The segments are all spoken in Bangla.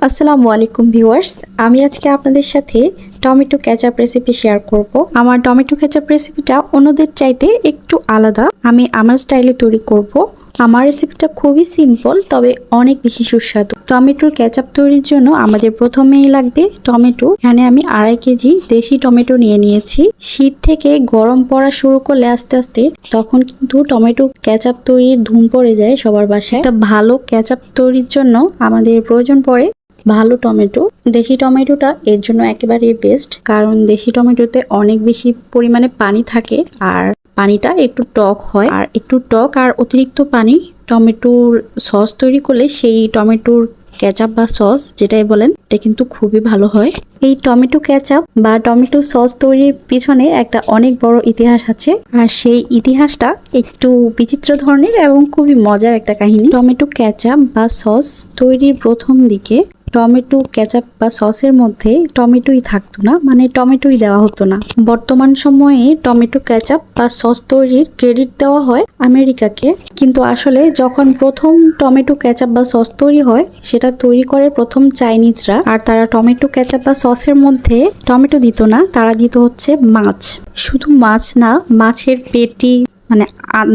আসসালামু আলাইকুম ভিউয়ার্স, আমি আজকে আপনাদের সাথে টমেটো কেচাপ রেসিপি শেয়ার করব। আমার টমেটো কেচাপ রেসিপিটা অন্যদের চাইতে একটু আলাদা। আমি আমার স্টাইলে তৈরি করব। আমার রেসিপিটা খুবই সিম্পল, তবে অনেক বেশি সুস্বাদু। টমেটোর কেচাপ তৈরির জন্য আমাদের প্রথমেই লাগবে টমেটো। এখানে আমি 2.5 কেজি দেশি টমেটো নিয়ে নিয়েছি। শীত থেকে গরম পড়া শুরু করলে আস্তে আস্তে তখন কিন্তু টমেটো কেচাপ তৈরির ধুম পড়ে যায় সবার বাসায়। একটা ভালো কেচাপ তৈরির জন্য আমাদের প্রয়োজন পড়ে ভালো টমেটো। দেশি টমেটোটা এর জন্য একেবারে বেস্ট, কারণ দেশি টমেটোতে অনেক বেশি পরিমাণে পানি থাকে আর পানিটা একটু টক হয়। আর একটু টক আর অতিরিক্ত পানি টমেটোর সস তৈরি করলে সেই টমেটোর কেচাপ বা সস যেটাই বলেন, এটা কিন্তু খুবই ভালো হয়। এই টমেটো কেচাপ বা টমেটো সস তৈরির পিছনে একটা অনেক বড় ইতিহাস আছে, আর সেই ইতিহাসটা একটু বিচিত্র ধরনের এবং খুবই মজার একটা কাহিনী। টমেটো কেচাপ বা সস তৈরির প্রথম দিকে টমেটো কেচাপ বা সসের মধ্যে টমেটোই থাকতো না, মানে টমেটোই দেওয়া হতো না। বর্তমান সময়ে টমেটো কেচাপ বা সস তৈরির ক্রেডিট দেওয়া হয় আমেরিকাকে, কিন্তু আসলে যখন প্রথম টমেটো কেচাপ বা সস তৈরি হয় সেটা তৈরি করে প্রথম চাইনিজরা। আর তারা টমেটো কেচাপ বা সসের মধ্যে টমেটো দিত না, তারা দিত হচ্ছে মাছ। শুধু মাছ না, মাছের পেটি মানে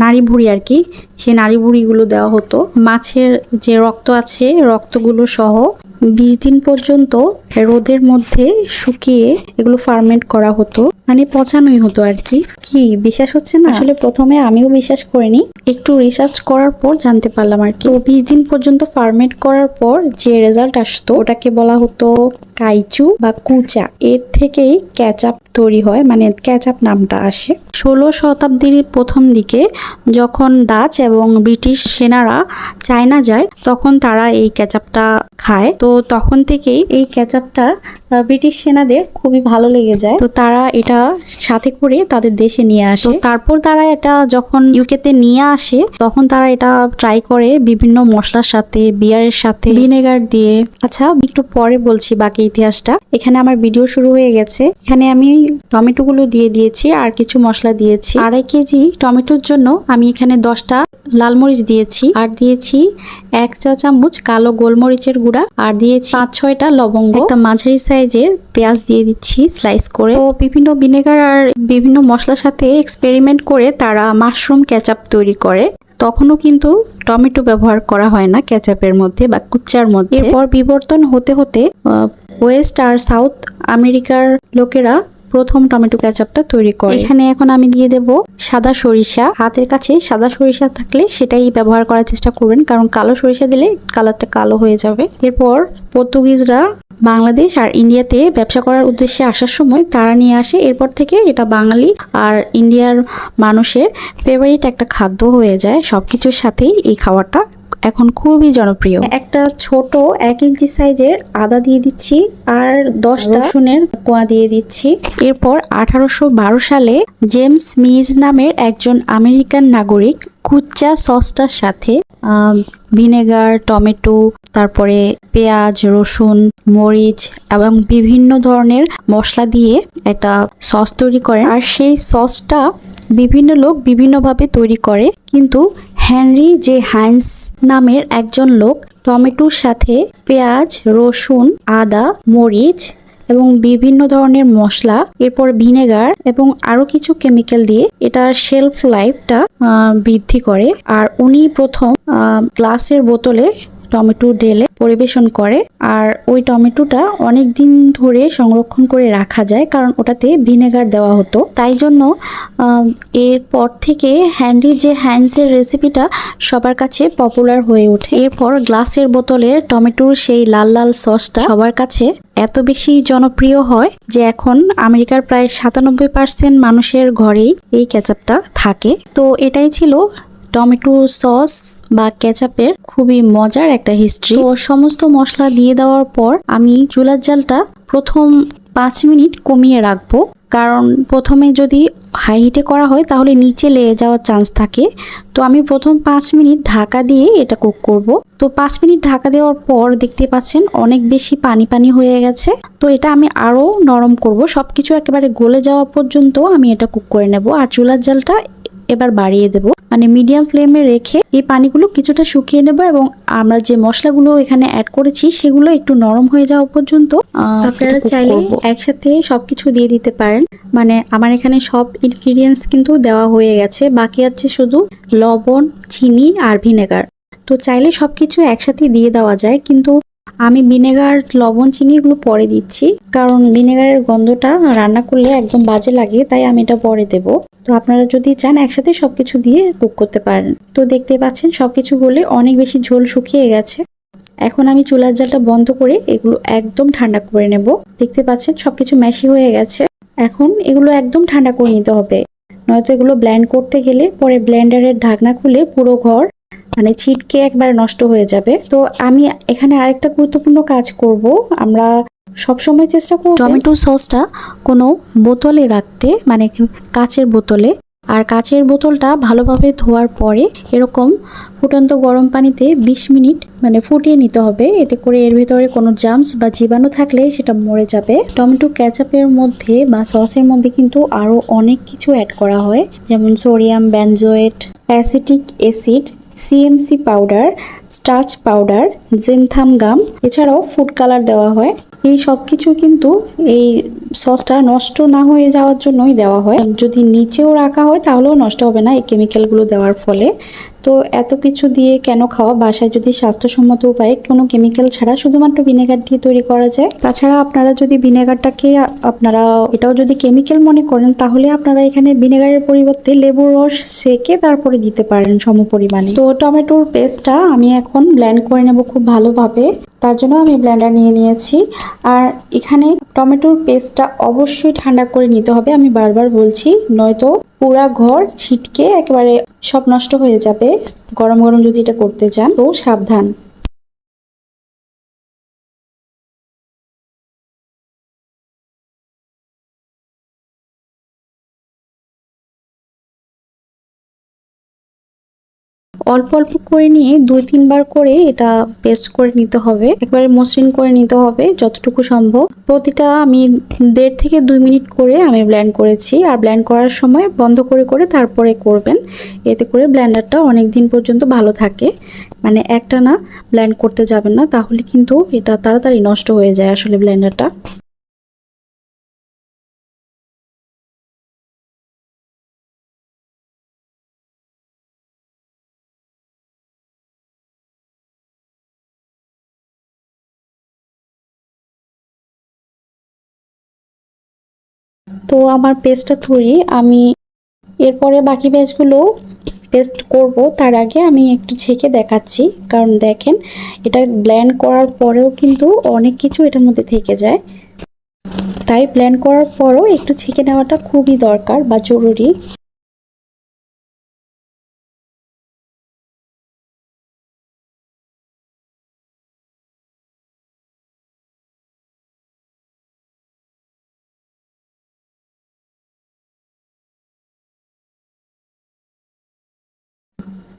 নাড়ি ভুঁড়ি আর কি, সেই নাড়ি ভুঁড়িগুলো দেওয়া হতো। মাছের যে রক্ত আছে রক্তগুলো সহ 20 দিন পর্যন্ত রোদের মধ্যে শুকিয়ে এগুলো ফার্মেন্ট করা হতো, মানে পচানোই হতো আর কি। কি বিশ্বাস হচ্ছে না? আসলে প্রথমে আমিও বিশ্বাস করিনি, একটু রিসার্চ করার পর জানতে পারলাম আর কি। তো 20 দিন পর্যন্ত ফার্মেন্ট করার পর যে রেজাল্ট আসতো ওটাকে বলা হতো কাইচু বা কুচা। এর থেকেই কেচাপ তৈরি হয়, মানে কেচাপ নামটা আসে। 16 শতাব্দীর প্রথম দিকে যখন ডাচ এবং ব্রিটিশ সেনারা চায়না যায় তখন তারা এই কেচাপটা খায়। তো তখন থেকেই এই কেচাপটা ব্রিটিশ সেনাদের খুবই ভালো লেগে যায়, তো তারা এটা সাথে করে তাদের দেশে নিয়ে আসে। তারপর তারা এটা যখন ইউকেতে নিয়ে আসে তখন তারা এটা ট্রাই করে বিভিন্ন মশলার সাথে, বিয়ারের সাথে, ভিনেগার দিয়ে। আচ্ছা, একটু পরে বলছি বাকি ইতিহাসটা। এখানে আমার ভিডিও শুরু হয়ে গেছে। এখানে আমি টমেটো গুলো দিয়ে দিয়েছি আর কিছু মশলা দিয়েছি। 2.5 কেজি টমেটোর জন্য আমি এখানে 10টা লাল মরিচ দিয়েছি, আর দিয়েছি 1 চা চামচ কালো গোলমরিচের গুঁড়া, আর দিয়েছি 5-6টা লবঙ্গ। একটা মাঝারি সাইজের পেঁয়াজ দিয়ে দিচ্ছি স্লাইস করে। তো বিভিন্ন ভিনেগার আর বিভিন্ন মশলার সাথে এক্সপেরিমেন্ট করে তারা মাশরুম কেচাপ তৈরি করে। তখনও কিন্তু টমেটো ব্যবহার করা হয় না কেচাপের মধ্যে বা কুচ্চার মধ্যে। এরপর বিবর্তন হতে হতে ওয়েস্ট আর সাউথ আমেরিকার লোকেরা প্রথম টমেটো কেচাপটা তৈরি করে। এখানে এখন আমি দিয়ে দেব সাদা সরিষা। হাতের কাছে সাদা সরিষা থাকলে সেটাই ব্যবহার করার চেষ্টা করবেন, কারণ কালো সরিষা দিলে কালারটা কালো হয়ে যাবে। এরপর পর্তুগিজরা বাংলাদেশ আর ইন্ডিয়াতে ব্যবসা করার উদ্দেশ্যে আসার সময় তারা নিয়ে আসে। এরপর থেকে এটা বাঙালি আর ইন্ডিয়ার মানুষের ফেভারিট একটা খাদ্য হয়ে যায়। সবকিছুর সাথেই এই খাবারটা এখন খুবই জনপ্রিয়। একটা ছোট 1 ইঞ্চি সাইজের আদা দিয়ে দিচ্ছি আর 10টা রসুনের কোয়া দিয়ে দিচ্ছি। এরপর 1812 সালে জেমস মিজ নামের একজন আমেরিকান নাগরিক কুচ্চা সসটার সাথে ভিনেগার, টমেটো, তারপরে পেঁয়াজ, রসুন, মরিচ এবং বিভিন্ন ধরনের মশলা দিয়ে একটা সস তৈরি করেন। আর সেই সসটা বিভিন্ন লোক বিভিন্নভাবে তৈরি করে, কিন্তু হেনরি জে হাইন্স নামের একজন লোক টমেটোর সাথে পেঁয়াজ, রসুন, আদা, মরিচ এবং বিভিন্ন ধরনের মশলা, এরপর ভিনেগার এবং আরো কিছু কেমিক্যাল দিয়ে এটার শেলফ লাইফটা বৃদ্ধি করে। আর উনি প্রথম গ্লাসের বোতলে টমেটো ঢেলে পরিবেশন করে। আর ওই টমেটোটা অনেক দিন ধরে সংরক্ষণ করে রাখা যায়, কারণ ওটাতে ভিনেগার দেওয়া হতো। তাই জন্য এরপর থেকে হেনরি জে হাইন্সের রেসিপিটা সবার কাছে পপুলার হয়ে ওঠে। এরপর গ্লাসের বোতলে টমেটোর সেই লাল লাল সসটা সবার কাছে এত বেশি জনপ্রিয় হয় যে এখন আমেরিকার প্রায় 97% মানুষের ঘরেই এই কেচাপটা থাকে। তো এটাই ছিল টমেটো সস বা কেচাপের খুবই মজার একটা হিস্ট্রি। তো সমস্ত মশলা দিয়ে দেওয়ার পর আমি চুলার জালটা প্রথম 5 মিনিট কমিয়ে রাখবো, কারণ প্রথমে যদি হাই হিটে করা হয় তাহলে নিচে লেগে যাওয়ার চান্স থাকে। তো আমি প্রথম 5 মিনিট ঢাকা দিয়ে এটা কুক করব। তো 5 মিনিট ঢাকা দেওয়ার পর দেখতে পাচ্ছেন অনেক বেশি পানি পানি হয়ে গেছে। তো এটা আমি আরো নরম করব, সবকিছু একেবারে গলে যাওয়া পর্যন্ত আমি এটা কুক করে নেব। আর চুলার জালটা এবার বাড়িয়ে দেব, মানে মিডিয়াম ফ্লেমে রেখে এই পানিগুলো কিছুটা শুকিয়ে নেব এবং আমরা যে মশলাগুলো এখানে অ্যাড করেছি সেগুলো একটু নরম হয়ে যাওয়া পর্যন্ত আপনারা চাইলে একসাথে সবকিছু দিয়ে দিতে পারেন। মানে আমার এখানে সব ইনগ্রিডিয়েন্টস কিন্তু দেওয়া হয়ে গেছে, বাকি আছে শুধু লবণ, চিনি আর ভিনেগার। তো চাইলে সবকিছু একসাথে দিয়ে দেওয়া যায়, কিন্তু আমি ভিনেগার, লবণ, চিনি এগুলো পরে দিচ্ছি, কারণ ভিনেগারের গন্ধটা রান্না করলে একদম বাজে লাগে, তাই আমি এটা পরে দেব। তো আপনারা যদি চান একসাথে সবকিছু দিয়ে কুক করতে পারেন। তো দেখতে পাচ্ছেন সবকিছু হলে অনেক বেশি ঝোল শুকিয়ে গেছে। এখন আমি চুলার জালটা বন্ধ করে এগুলো একদম ঠান্ডা করে নেব। দেখতে পাচ্ছেন সবকিছু ম্যাশি হয়ে গেছে। এখন এগুলো একদম ঠান্ডা করে নিতে হবে, নয়তো এগুলো ব্লেন্ড করতে গেলে পরে ব্লেন্ডারের ঢাকনা খুলে পুরো ঘর মানে ছিটকে একবার নষ্ট হয়ে যাবে। তো আমি এখানে আরেকটা গুরুত্বপূর্ণ কাজ করব। আমরা সবসময় চেষ্টা করব টমেটো সসটা কোনো বোতলে রাখতে, মানে কাচের বোতলে। আর কাচের বোতলটা ভালোভাবে ধোয়ার পরে এরকম ফুটন্ত গরম পানিতে 20 মিনিট মানে ফুটিয়ে নিতে হবে, এতে করে এর ভিতরে কোনো জার্মস বা জীবাণু থাকলে সেটা মরে যাবে। টমেটো কেচাপের মধ্যে বা সসের মধ্যে কিন্তু আরো অনেক কিছু অ্যাড করা হয়, যেমন sodium benzoate, acetic acid, CMC powder, starch powder, xanthan gum, এছাড়াও ফুড কালার দেওয়া হয়। এই সব কিছু কিন্তু এই সসটা নষ্ট না হয়ে যাওয়ার জন্যই দেওয়া হয়। যদি নিচেও রাখা হয় তাহলেও নষ্ট হবে না এই কেমিক্যালগুলো দেওয়ার ফলে। তো এত কিছু দিয়ে কেন খাওয়া, বাসায় যদি স্বাস্থ্যসম্মত উপায়ে কোনো কেমিক্যাল ছাড়া শুধুমাত্র ভিনেগার দিয়ে তৈরি করা যায়। তাছাড়া আপনারা যদি ভিনেগারটাকে আপনারা এটাও যদি কেমিক্যাল মনে করেন, তাহলে আপনারা এখানে ভিনেগারের পরিবর্তে লেবুর রস সেকে তারপরে দিতে পারেন সমপরিমাণে। তো টমেটোর পেস্টটা আমি এখন ব্লেন্ড করে নেব খুব ভালোভাবে, তার জন্য আমি ব্লেন্ডার নিয়ে নিয়েছি। আর এখানে টমেটোর পেস্টটা অবশ্যই ঠান্ডা করে নিতে হবে, আমি বারবার বলছি, নয়তো পুরা ঘর ছিটকে একেবারে সব নষ্ট হয়ে যাবে গরম গরম যদি এটা করতে চান। তো সাবধান। অল্প অল্প করে নিয়ে 2-3 বার করে এটা পেস্ট করে নিতে হবে, একবারে মসৃণ করে নিতে হবে যতটুকু সম্ভব। প্রতিটা আমি 1.5 থেকে 2 মিনিট করে আমি ব্লেন্ড করেছি, আর ব্লেন্ড করার সময় বন্ধ করে করে তারপরে করবেন, এতে করে ব্লেন্ডারটা অনেক দিন পর্যন্ত ভালো থাকে। মানে একটা না ব্লেন্ড করতে যাবেন না, তাহলে কিন্তু এটা তাড়াতাড়ি নষ্ট হয়ে যায় আসলে ব্লেন্ডারটা। তো আমার পেস্টটা তৈরি, আমি এরপরে বাকি ব্যাচগুলো পেস্ট করব। তার আগে আমি একটু ছেঁকে দেখাচ্ছি, কারণ দেখেন এটা ব্লেন্ড করার পরেও কিন্তু অনেক কিছু এটার মধ্যে থেকে যায়, তাই ব্লেন্ড করার পরও একটু ছেঁকে নেওয়াটা খুবই দরকার বা জরুরি।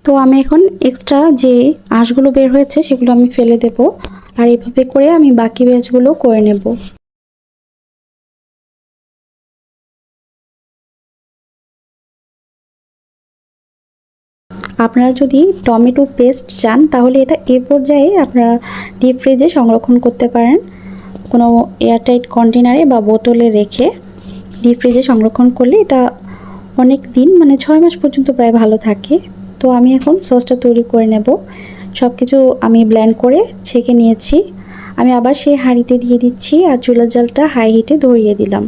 তো আমি এখন এক্সট্রা যে আঁশগুলো বের হয়েছে সেগুলো আমি ফেলে দেব, আর এভাবে করে আমি বাকি ব্যাচগুলো করে নেব। আপনারা যদি টমেটো পেস্ট চান তাহলে এটা এ পর্যায়ে আপনারা ডিপ ফ্রিজে সংরক্ষণ করতে পারেন, কোনো এয়ারটাইট কন্টেনারে বা বোতলে রেখে ডিপ ফ্রিজে সংরক্ষণ করলে এটা অনেক দিন মানে 6 মাস পর্যন্ত প্রায় ভালো থাকে। তো আমি এখন সসটা তৈরি করে নেব। সব কিছু আমি ব্লেন্ড করে ছেঁকে নিয়েছি, আমি আবার সেই হাঁড়িতে দিয়ে দিচ্ছি আর চুলার জালটা হাই হিটে ধরিয়ে দিলাম।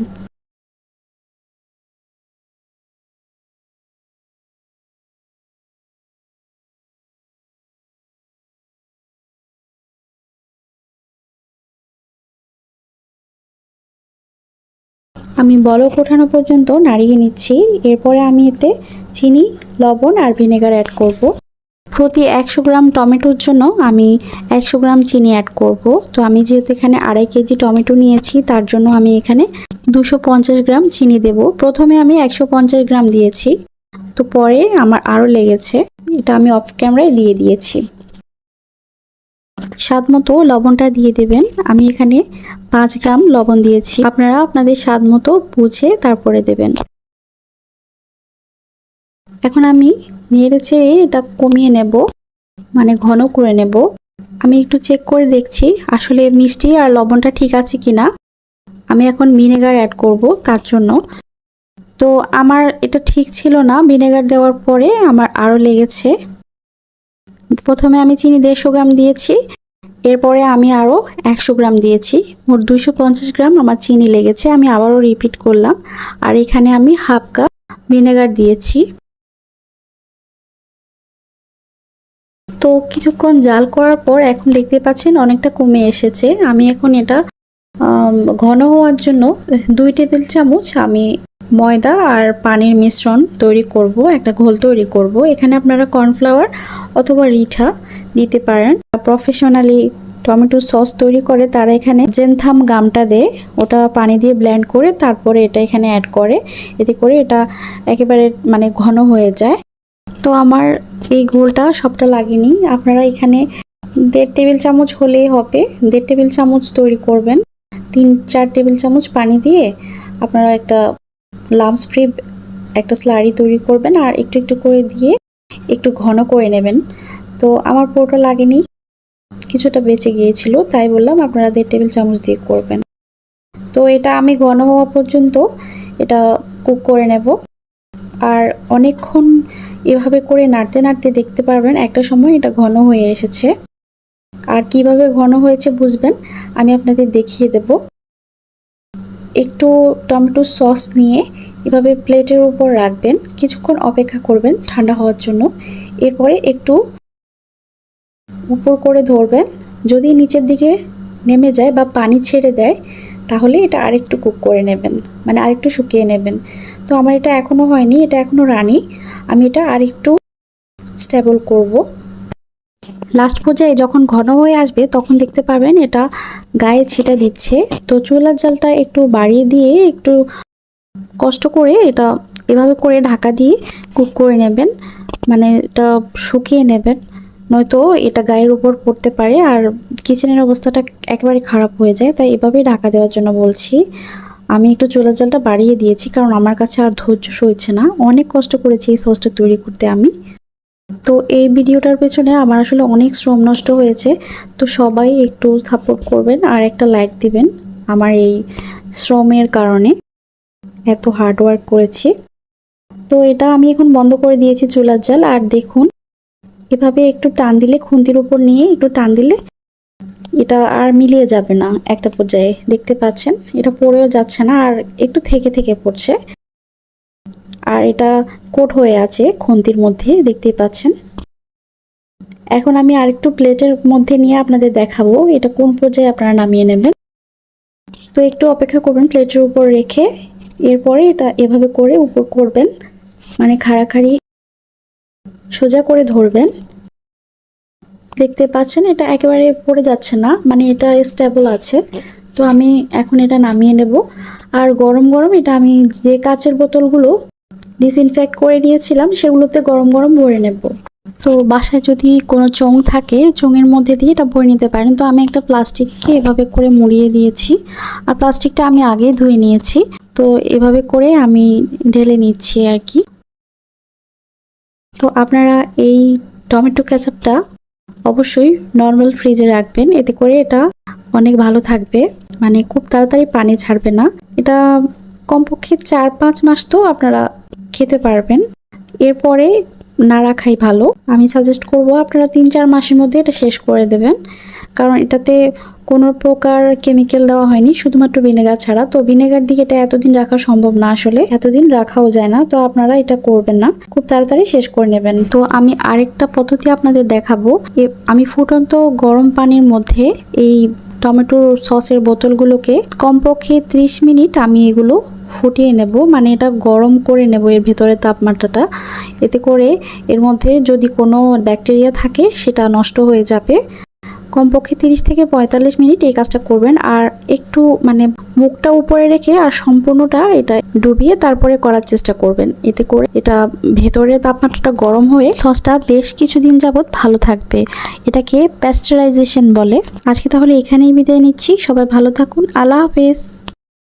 আমি বলক ওঠানো পর্যন্ত নাড়িয়ে নিচ্ছি, এরপরে আমি এতে চিনি, লবণ আর ভিনেগার অ্যাড করব। প্রতি 100 গ্রাম টমেটোর জন্য আমি 100 গ্রাম চিনি অ্যাড করব। তো আমি যেহেতু এখানে 2.5 কেজি টমেটো নিয়েছি, তার জন্য আমি এখানে 250 গ্রাম চিনি দেব। প্রথমে আমি 150 গ্রাম দিয়েছি, তো পরে আমার আরও লেগেছে, এটা আমি অফ ক্যামেরায় দিয়ে দিয়েছি। স্বাদ মতো লবণটা দিয়ে দেবেন, আমি এখানে 5 গ্রাম লবণ দিয়েছি, আপনারা আপনাদের স্বাদ মতো বুঝে তারপরে দেবেন। এখন আমি নেড়ে চেড়ে এটা কমিয়ে নেব, মানে ঘন করে নেব। আমি একটু চেক করে দেখছি আসলে মিষ্টি আর লবণটা ঠিক আছে কিনা। আমি এখন ভিনেগার অ্যাড করব তার জন্য। তো আমার এটা ঠিক ছিল না, ভিনেগার দেওয়ার পরে আমার আরও লেগেছে। প্রথমে আমি চিনি 150 গ্রাম দিয়েছি, এরপরে আমি আরও 100 গ্রাম দিয়েছি, মোট 250 গ্রাম আমার চিনি লেগেছে। আমি আবারও রিপিট করলাম, আর এখানে আমি হাফ কাপ ভিনেগার দিয়েছি। তো কিছুক্ষণ জাল করার পর এখন দেখতে পাচ্ছেন অনেকটা কমে এসেছে। আমি এখন এটা ঘন হওয়ার জন্য 2 টেবিল চামচ আমি ময়দা আর পানির মিশ্রণ তৈরি করব, একটা ঘোল তৈরি করব। এখানে আপনারা কর্নফ্লাওয়ার অথবা রিঠা দিতে পারেন। প্রফেশনালি টমেটো সস তৈরি করে তারা এখানে জেনথাম গামটা দেয়, ওটা পানি দিয়ে ব্লেন্ড করে তারপরে এটা এখানে অ্যাড করে, এতে করে এটা একেবারে মানে ঘন হয়ে যায়। তো আমার এই ঘোলটা সবটা লাগেনি, আপনারা এখানে 1.5 টেবিল চামচ হলেই হবে। 1.5 টেবিল চামচ তৈরি করবেন, 3-4 টেবিল চামচ পানি দিয়ে আপনারা একটা লাম্পস ফ্রি একটা স্লারি তৈরি করবেন, আর একটু একটু করে দিয়ে একটু ঘন করে নেবেন। তো আমার পুরোটা লাগেনি, কিছুটা বেঁচে গিয়েছিল, তাই বললাম আপনারা 1.5 টেবিল চামচ দিয়ে করবেন। তো এটা আমি ঘন হওয়া পর্যন্ত এটা কুক করে নেব। আর অনেকক্ষণ এভাবে করে নাড়তে নাড়তে দেখতে পারবেন একটা সময় এটা ঘন হয়ে এসেছে। আর কিভাবে ঘন হয়েছে বুঝবেন আমি আপনাদের দেখিয়ে দেব। একটু টমেটো সস নিয়ে এভাবে প্লেটের উপর রাখবেন, কিছুক্ষণ অপেক্ষা করবেন ঠান্ডা হওয়ার জন্য। এরপরে একটু উপর করে ধরবেন, যদি নিচের দিকে নেমে যায় বা পানি ছেড়ে দেয় তাহলে এটা আরেকটু কুক করে নেবেন, মানে আরেকটু শুকিয়ে নেবেন। তো আমার এটা এখনও হয়নি, এটা এখনও রানি, আমি এটা আরেকটু স্টেবল করব। লাস্ট পর্যায়ে যখন ঘন হয়ে আসবে তখন দেখতে পাবেন এটা গায়ে ছিটা দিচ্ছে। তো চুলার জালটা একটু বাড়িয়ে দিয়ে একটু কষ্ট করে এটা এভাবে করে ঢাকা দিয়ে কুক করে নেবেন, মানে এটা শুকিয়ে নেবেন, নয়তো এটা গায়ের উপর পড়তে পারে আর কিচেনের অবস্থাটা একেবারে খারাপ হয়ে যায়। তাই এভাবেই ঢাকা দেওয়ার জন্য বলছি। আমি একটু চুলার জালটা বাড়িয়ে দিয়েছি কারণ আমার কাছে আর ধৈর্য সইছে না, অনেক কষ্ট করেছি এই সসটা তৈরি করতে আমি। তো এই ভিডিওটার পেছনে আমার আসলে অনেক শ্রম নষ্ট হয়েছে। তো সবাই একটু সাপোর্ট করবেন আর একটা লাইক দিবেন আমার এই শ্রমের কারণে, এত হার্ড ওয়ার্ক করেছি। তো এটা আমি এখন বন্ধ করে দিয়েছি চুলার জাল। আর দেখুন এভাবে একটু টান দিলে, খুন্তির উপর নিয়ে একটু টান দিলে এটা আর মিলিয়ে যাবে না। একটা পর্যায়ে দেখতে পাচ্ছেন এটা পড়েও যাচ্ছে না, আর একটু থেকে থেকে পড়ছে, আর এটা কোট হয়ে আছে খুন্তির মধ্যে, দেখতেই পাচ্ছেন। এখন আমি আরেকটু প্লেটের মধ্যে নিয়ে আপনাদের দেখাবো এটা কোন পর্যায়ে আপনারা নামিয়ে নেবেন। তো একটু অপেক্ষা করবেন প্লেটের উপর রেখে, এরপরে এটা এভাবে করে উপর করবেন, মানে খাড়াখাড়ি সোজা করে ধরবেন। দেখতে পাচ্ছেন এটা একেবারে পড়ে যাচ্ছে না, মানে এটা স্টেবল আছে। তো আমি এখন এটা নামিয়ে নেব। আর গরম গরম এটা আমি যে কাচের বোতলগুলো ডিসইনফেক্ট করে নিয়েছিলাম সেগুলোতে গরম গরম ভরে নেব। তো বাসায় যদি কোনো চোঙ থাকে চোঙের মধ্যে দিয়ে এটা ভরে নিতে পারেন। তো আমি একটা প্লাস্টিককে এভাবে করে মুড়িয়ে দিয়েছি, আর প্লাস্টিকটা আমি আগেই ধুয়ে নিয়েছি। তো এভাবে করে আমি ঢেলে নিচ্ছি আর কি। তো আপনারা এই টমেটো কেচাপটা অবশ্যই নর্মাল ফ্রিজে রাখবেন, এতে করে এটা অনেক ভালো থাকবে, মানে খুব তাড়াতাড়ি পানি ছাড়বে না। এটা কমপক্ষে 4-5 মাস তো আপনারা খেতে পারবেন, এরপরে না রাখাই ভালো। আমি সাজেস্ট করব আপনারা 3-4 মাসের মধ্যে এটা শেষ করে দেবেন, কারণ এটাতে কোনো প্রকার কেমিক্যাল দেওয়া হয়নি, শুধুমাত্র ভিনেগার ছাড়া। তো ভিনেগার দিয়ে এটা এতদিন রাখা সম্ভব না, আসলে এতদিন রাখাও যায় না। তো আপনারা এটা করবেন না, খুব তাড়াতাড়ি শেষ করে নেবেন। তো আমি আরেকটা পদ্ধতি আপনাদের দেখাবো। আমি ফুটন্ত গরম পানির মধ্যে এই টমেটো সসের বোতলগুলোকে কমপক্ষে 30 মিনিট আমি এগুলো ফুটিয়ে নেব, মানে এটা গরম করে নেব এর ভেতরে তাপমাত্রাটা, এতে করে এর মধ্যে যদি কোনো ব্যাকটেরিয়া থাকে সেটা নষ্ট হয়ে যাবে। কমপক্ষে 30 থেকে 45 মিনিট এই কাজটা করবেন, আর একটু মানে মুখটা উপরে রেখে আর সম্পূর্ণটা এটা ডুবিয়ে তারপরে করার চেষ্টা করবেন, এতে করে এটা ভেতরের তাপমাত্রাটা গরম হয়ে সসটা বেশ কিছুদিন যাবত ভালো থাকবে। এটাকে প্যাস্টারাইজেশন বলে। আজকে তাহলে এখানেই বিদায় নিচ্ছি, সবাই ভালো থাকুন, আল্লাহ হাফেজ।